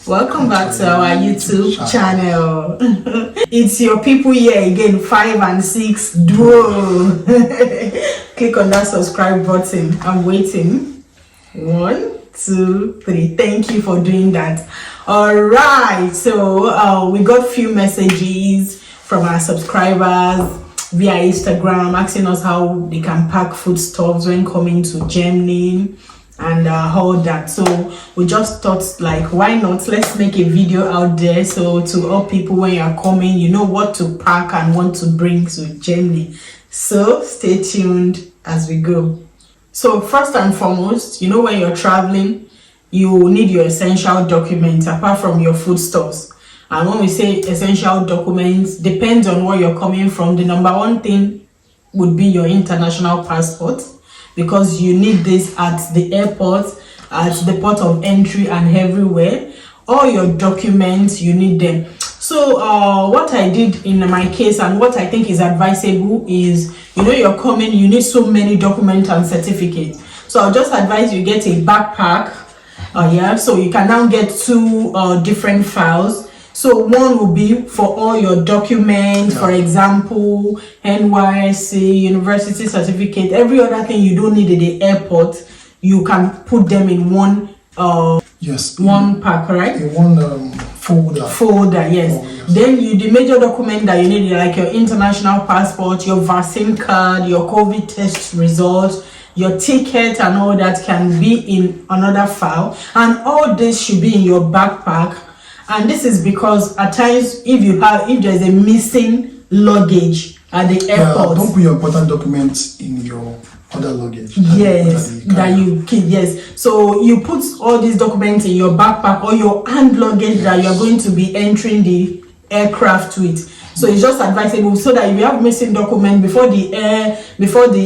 Welcome back to our YouTube channel. It's your people here again, 5 and 6 duo. Click on that subscribe button. I'm waiting. 1, 2, 3. Thank you for doing that. All right, so we got few messages from our subscribers via Instagram asking us how they can pack foodstuffs when coming to Germany and all that. So we just thought, like, why not, let's make a video out there so to help people when you are coming, you know what to pack and what to bring to Germany. So stay tuned as we go. So first and foremost, you know, when you're traveling, you need your essential documents apart from your foodstuffs. And when we say essential documents, depends on where you're coming from. The number one thing would be your international passport, because you need this at the airport, at the port of entry and everywhere. All your documents, you need them. So what I did in my case and what I think is advisable is, you know, you're coming, you need so many documents and certificates. So I'll just advise you get a backpack. Yeah, so you can now get 2 different files. So one will be for all your documents, for example, NYC, university certificate, every other thing you don't need at the airport, you can put them in one one pack, right? In one folder. Yes. Oh, yes. Then the major document that you need, like your international passport, your vaccine card, your COVID test results, your ticket and all that can be in another file, and all this should be in your backpack. And this is because at times, if there's a missing luggage at the airport, don't put your important documents in your other luggage. Yes, that you keep. Yes, so you put all these documents in your backpack or your hand luggage that you're going to be entering the aircraft with. So it's just advisable, so that if you have missing document before the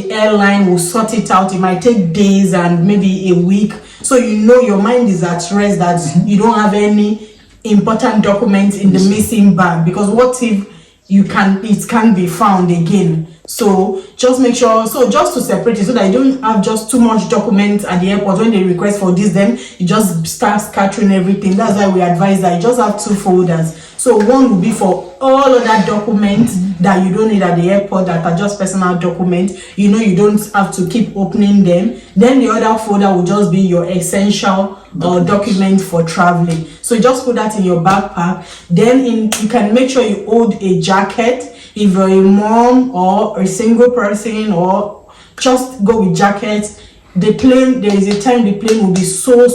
airline will sort it out, it might take days and maybe a week. So you know your mind is at rest that you don't have any important documents in the missing bag, because what if it can't be found again? So just make sure, so just to separate it so that you don't have just too much documents at the airport. When they request for this, then you just start scattering everything. That's why we advise that you just have 2 folders. So one will be for all other documents that you don't need at the airport, that are just personal documents, you know, you don't have to keep opening them. Then the other folder will just be your essential document for traveling. So just put that in your backpack. Then you can make sure you hold a jacket if you're a mom or a single person, or just go with jackets. The plane, there is a time the plane will be so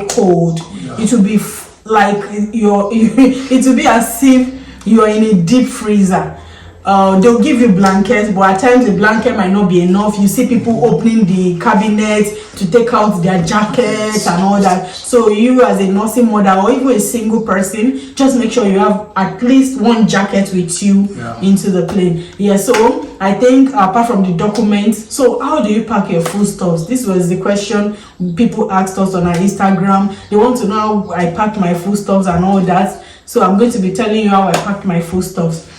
cold. It will be like it will be as if you are in a deep freezer. They'll give you blankets, but at times the blanket might not be enough. You see people opening the cabinet to take out their jackets and all that. So you, as a nursing mother or even a single person, just make sure you have at least 1 jacket with you into the plane. Yeah, so I think apart from the documents, so how do you pack your foodstuffs? This was the question people asked us on our Instagram. They want to know how I packed my foodstuffs and all that. So I'm going to be telling you how I packed my foodstuffs.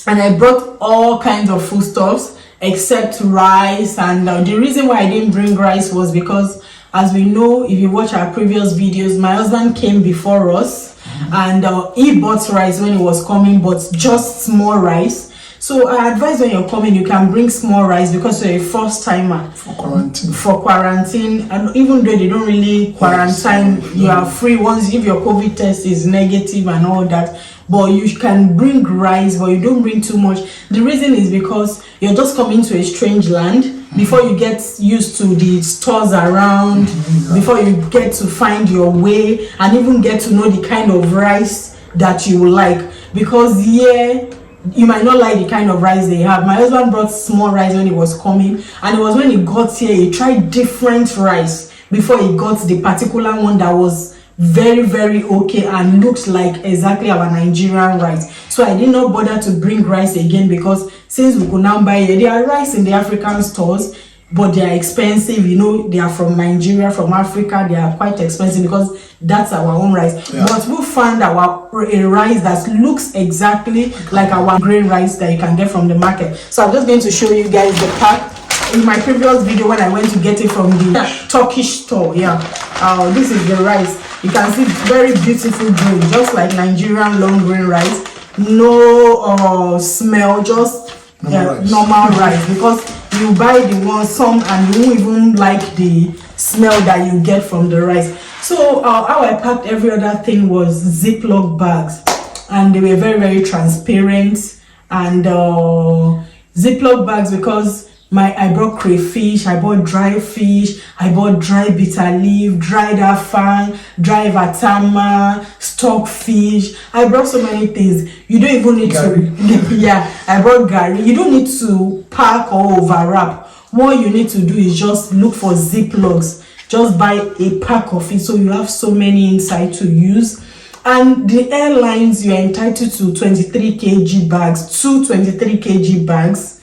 And I brought all kinds of foodstuffs except rice. And the reason why I didn't bring rice was because, as we know, if you watch our previous videos, my husband came before us, and he bought rice when he was coming, but just small rice. So I advise when you're coming, you can bring small rice, because you're a first timer for quarantine. And even though they don't really quarantine, you are free once if your COVID test is negative and all that. But you can bring rice, but you don't bring too much. The reason is because you're just coming to a strange land. Before you get used to the stores around, before you get to find your way and even get to know the kind of rice that you like. Because you might not like the kind of rice they have. My husband brought small rice when he was coming, and it was when he got here, he tried different rice before he got the particular one that was very okay and looks like exactly our Nigerian rice. So I did not bother to bring rice again, because since we could now buy it, there are rice in the African stores, but they are expensive. You know, they are from Nigeria, from Africa. They are quite expensive because that's our own rice. But we found a rice that looks exactly like our grain rice that you can get from the market. So I'm just going to show you guys the pack. In my previous video when I went to get it from the Turkish store, this is the rice. You can see very beautiful grain, just like Nigerian long grain rice. No smell, just normal rice, because you buy the one some and you won't even like the smell that you get from the rice. So how I packed every other thing was Ziploc bags, and they were very, very transparent. And Ziploc bags, because I brought crayfish, I bought dry fish, I bought dry bitter leaf, dried afang, dry vatama, stockfish. I brought so many things. You don't even need to yeah, I brought gari. You don't need to pack or overwrap. What you need to do is just look for Ziplocs. Just buy a pack of it, so you have so many inside to use. And the airlines, you are entitled to 23 kg bags, 23 kg bags.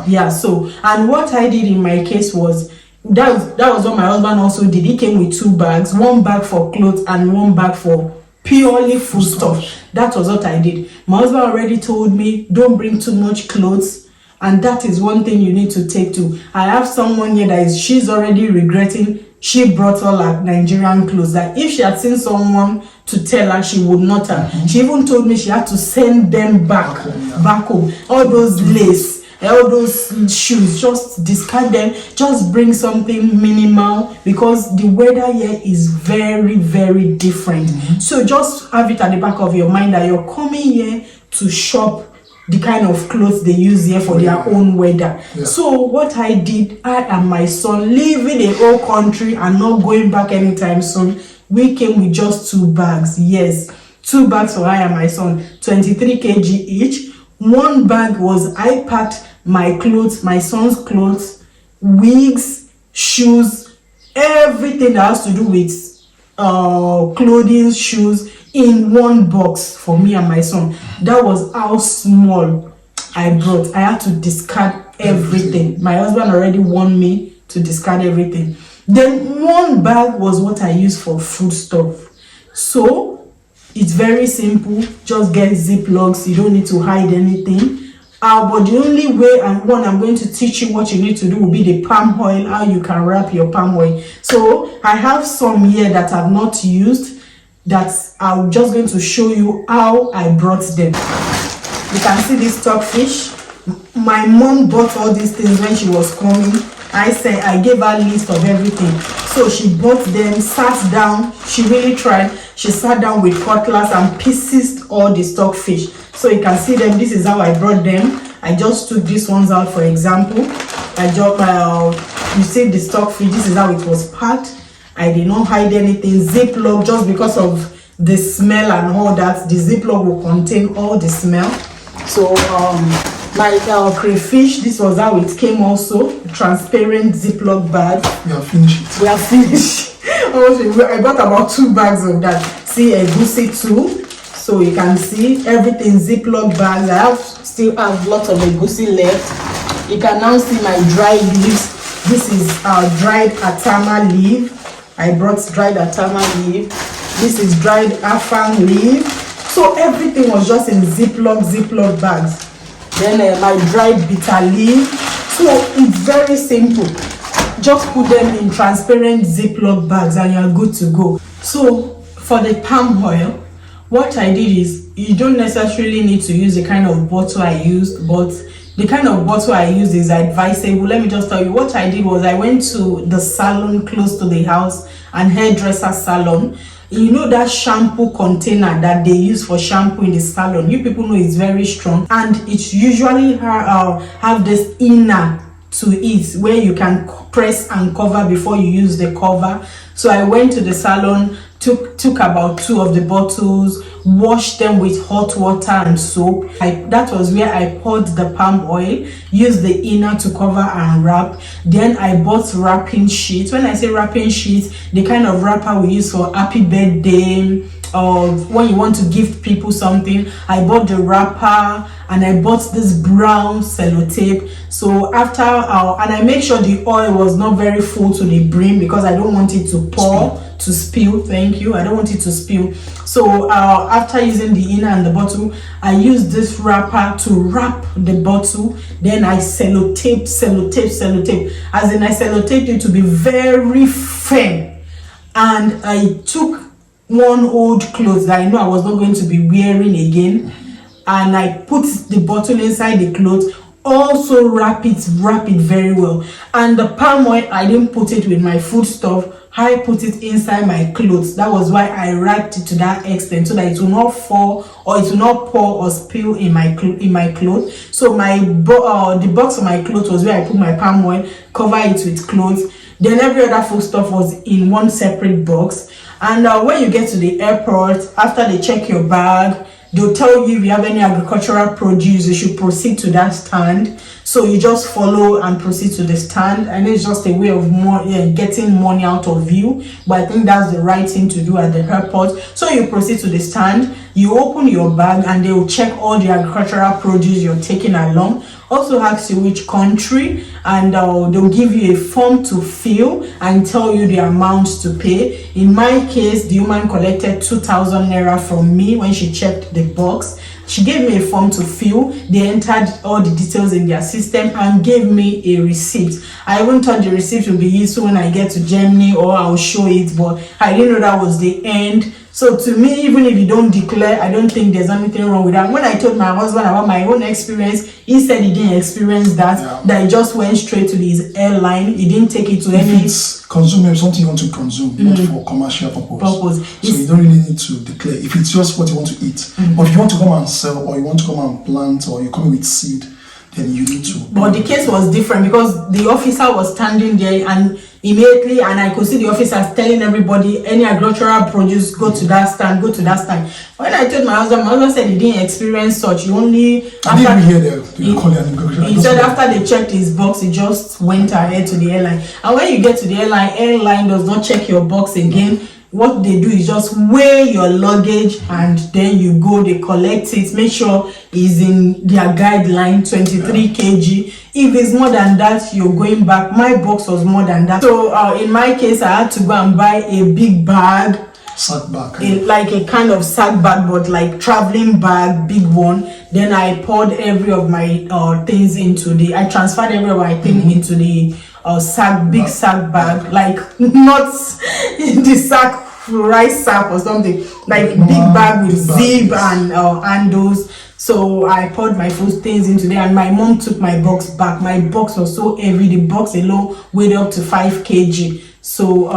Yeah, so, and what I did in my case was, that was what my husband also did. He came with 2 bags, 1 bag for clothes and 1 bag for purely food stuff. That was what I did. My husband already told me, don't bring too much clothes, and that is one thing you need to take to. I have someone here that she's already regretting she brought all her Nigerian clothes, that if she had seen someone to tell her, she would not have. She even told me she had to send them back home. All those lace, all those shoes, just discard them. Just bring something minimal, because the weather here is very, very different. So just have it at the back of your mind that you're coming here to shop the kind of clothes they use here for their own weather. So what I did, I and my son, leaving a whole country and not going back anytime soon, we came with just 2 bags. Yes, 2 bags for I and my son, 23 kg each. 1 bag was, I packed my clothes, my son's clothes, wigs, shoes, everything that has to do with clothing, shoes, in 1 box for me and my son. That was how small I brought. I had to discard everything. My husband already warned me to discard everything. Then 1 bag was what I use for food stuff. So it's very simple. Just get Ziplocs. You don't need to hide anything. But the only way I'm going to teach you what you need to do will be the palm oil, how you can wrap your palm oil. So I have some here that I've not used, that I'm just going to show you how I brought them. You can see this stockfish. My mom bought all these things when she was coming. I gave her a list of everything. So she bought them, sat down. She really tried. She sat down with cutlass and pieces all the stockfish. So you can see them. This is how I brought them. I just took these ones out, for example. You see the stockfish. This is how it was packed. I did not hide anything. Ziploc, just because of the smell and all that, the Ziploc will contain all the smell. So my crayfish, this was how it came also. Transparent Ziploc bag. We are finished. We are finished. I bought about 2 bags of that. See, a goosey too. So you can see everything Ziploc bags. I still have lots of egusi left. You can now see my dried leaves. This is dried atama leaf. I brought dried atama leaf. This is dried afang leaf. So everything was just in Ziploc bags. Then my dried bitter leaf. So it's very simple. Just put them in transparent Ziploc bags and you're good to go. So for the palm oil, what I did is, you don't necessarily need to use the kind of bottle I used, but the kind of bottle I use is advisable. Let me just tell you what I did was, I went to the salon close to the house, and hairdresser salon. You know that shampoo container that they use for shampoo in the salon? You people know it's very strong, and it usually have this inner to it where you can press and cover before you use the cover. So I went to the salon, took about 2 of the bottles, washed them with hot water and soap. That was where I poured the palm oil, used the inner to cover and wrap. Then I bought wrapping sheets. When I say wrapping sheets, the kind of wrapper we use for happy birthday, or when you want to gift people something. I bought the wrapper, and I bought this brown sellotape. So after and I make sure the oil was not very full to the brim, because I don't want it to spill. Thank you. I don't want it to spill. So after using the inner and the bottle, I used this wrapper to wrap the bottle. Then I sellotape. As in, I sellotaped it to be very firm. And I took one old clothes that I know I was not going to be wearing again, and I put the bottle inside the clothes. Also wrap it very well. And the palm oil, I didn't put it with my food stuff. I put it inside my clothes. That was why I wrapped it to that extent, so that it will not fall or it will not pour or spill in my clothes. So the box of my clothes was where I put my palm oil, cover it with clothes. Then every other food stuff was in one separate box. And when you get to the airport, after they check your bag, they'll tell you if you have any agricultural produce, you should proceed to that stand. So you just follow and proceed to the stand, and it's just a way of getting money out of you. But I think that's the right thing to do at the airport. So you proceed to the stand, you open your bag, and they will check all the agricultural produce you're taking along. Also ask you which country, and they'll give you a form to fill and tell you the amount to pay. In my case, the woman collected 2,000 naira from me when she checked the box. She gave me a form to fill. They entered all the details in their system and gave me a receipt. I even thought the receipt would be useful when I get to Germany, or I'll show it, but I didn't know that was the end. So to me, even if you don't declare, I don't think there's anything wrong with that. When I told my husband about my own experience, he said he didn't experience that, that he just went straight to his airline. He didn't take it to any... It's consuming something you want to consume, not for commercial purpose. So you don't really need to declare. If it's just what you want to eat, but if you want to come and sell, or you want to come and plant, or you're coming with seed, then you need to. But the case was different, because the officer was standing there, and immediately, and I could see the officers telling everybody, any agricultural produce, go to that stand, go to that stand. When I told my husband said he didn't experience such. He only... He said after they checked his box, he just went ahead to the airline. And when you get to the airline does not check your box again. What they do is just weigh your luggage, and then you go, they collect it, make sure it's in their guideline, 23 kg. If it's more than that, you're going back. My box was more than that. So in my case, I had to go and buy a big bag. Sack bag. Like a kind of sack bag, but like traveling bag, big one. Then I poured every of my things into I transferred every of my things into the big sack bag, like not the sack, rice sack or something, like big bag with zip and handles. So I poured my food things into there, and my mom took my box back. My box was so heavy, the box alone weighed up to 5 kg. So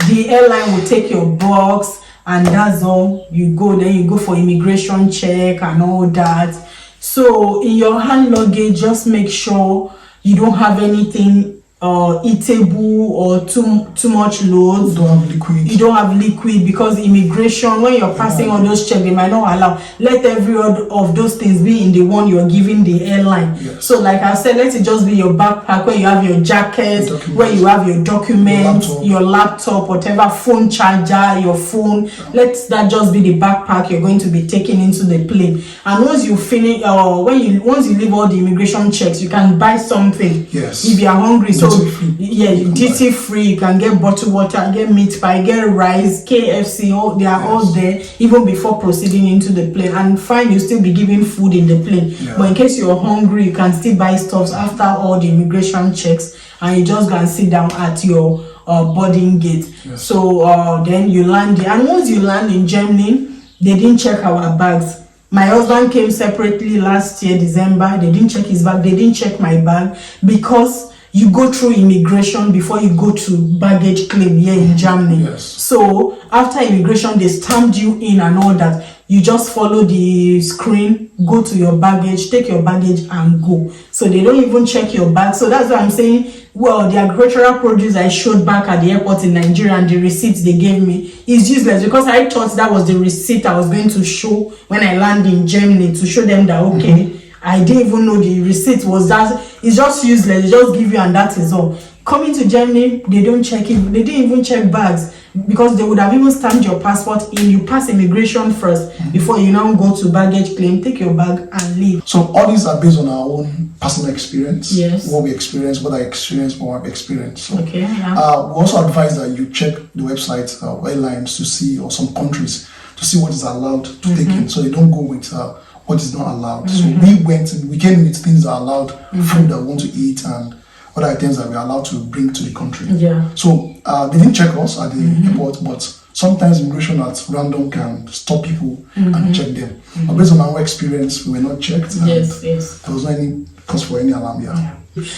the airline will take your box, and that's all. You go, then you go for immigration check and all that. So in your hand luggage, just make sure you don't have anything eatable or too much loads. You don't have liquid, because immigration, when you're passing on those checks, they might not allow. Let every of those things be in the one you're giving the airline. So like I said, let it just be your backpack, where you have your jacket, where you have your documents, your laptop, whatever, phone charger, your phone. Let that just be the backpack you're going to be taking into the plane. And once you finish, once you leave all the immigration checks, you can buy something. If you're hungry. So duty free, you can get bottled water, get meat pie, get rice, KFC, they are all there even before proceeding into the plane. And fine, you still be giving food in the plane, but in case you're hungry, you can still buy stuff after all the immigration checks, and you just go and sit down at your boarding gate. So then you land there, and once you land in Germany, they didn't check our bags. My husband came separately last year, December. They didn't check his bag, they didn't check my bag, because you go through immigration before you go to baggage claim here in Germany. So after immigration, they stamped you in and all that. You just follow the screen, go to your baggage, take your baggage and go. So they don't even check your bag. So that's why I'm saying, well, the agricultural produce I showed back at the airport in Nigeria and the receipts they gave me is useless, because I thought that was the receipt I was going to show when I land in Germany, to show them that, okay, I didn't even know the receipt was that. It's just useless. They just give you, and that is all. Coming to Germany, they don't check it. They didn't even check bags, because they would have even stamped your passport in. You pass immigration first before you now go to baggage claim, take your bag and leave. So all these are based on our own personal experience. What we experience, what I experienced, what I've experienced. So, we also advise that you check the website, airlines, to see, or some countries, to see what is allowed to take in, so they don't go with what is not allowed. So we came with things that are allowed, food that we want to eat, and other items that we are allowed to bring to the country. So they didn't check us at the airport, but sometimes immigration at random can stop people and check them. But based on our experience, we were not checked. Yes. There was no any cause for any alarm.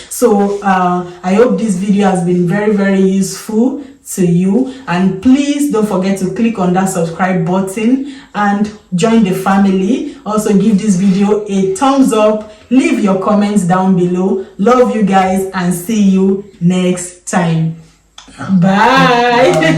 So I hope this video has been very, very useful to you, and please don't forget to click on that subscribe button and join the family. Also give this video a thumbs up, leave your comments down below. Love you guys and see you next time. Bye.